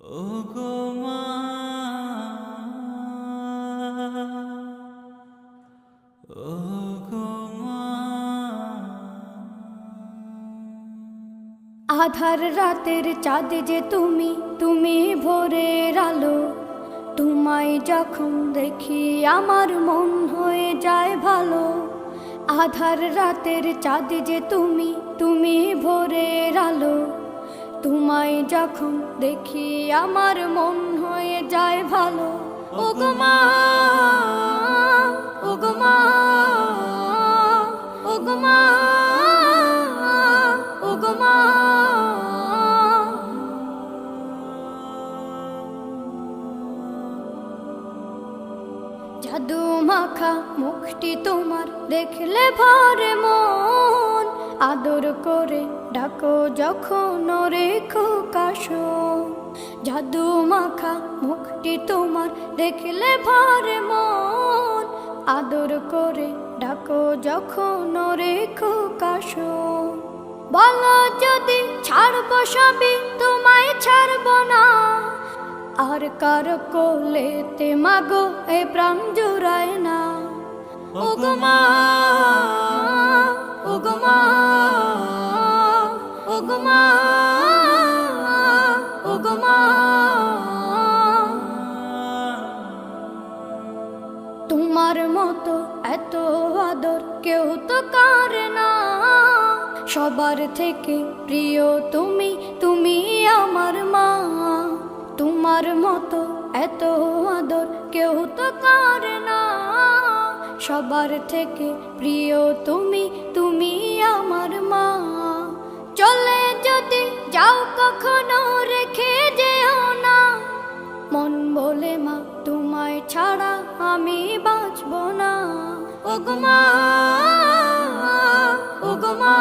ওগো মা, ওগো মা। আধার রাতের চাঁদ যে তুমি, তুমি ভোরের আলো। তোমায় যখন দেখি আমার মন হয়ে যায় ভালো। আধার রাতের চাঁদ যে তুমি, তুমি ভোরের আলো। তোমায় যখন দেখি আমার মন হয়ে যায় ভালো। ওগো মা, ওগো মা, ওগো মা, ওগো মা। জাদু মাখা মুখটি তোমার দেখলে ভরে মন। আদর করে ডাকো যখন রেখো কাশো। জাদু মাখা মুখটি তোমার দেখলে ভরে মন। আদর করে ডাকো যখন রেখো কাশো। বলো যদি ছাড়বো সবই, তোমায় ছাড়বো না। আর কার কোলেতে মাগো এ প্রাণ জুড়ায় না। ওগো মা, ওগো মা, ওগো মা, ওগো মা। তোমার মতো এত আদর কেউ তো করে না। সবার থেকে প্রিয় তুমি, তুমি আমার মা। তোমার মতো এত আদর কেউ তো করে না। সবার থেকে প্রিয় তুমি, তুমি আমার মা। চলে যদি যাও কখনো রেখে যেও না। মন বলে মা তোমায় ছাড়া আমি বাঁচব না। ওগো মা, ওগো মা,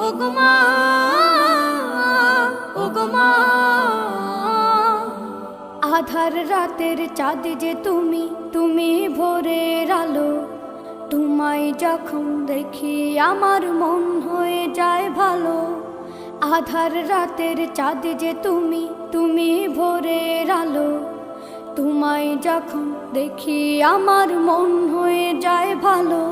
ওগো মা, ওগো মা। আধার রাতের চাঁদ যে তুমি, তুমি ভোরের আলো। তোমায় যখন দেখি আমার মন হয়ে যায় ভালো। আধার রাতের চাঁদ যে তুমি, তুমি ভোরের আলো। তোমায় যখন দেখি আমার মন হয়ে যায় ভালো।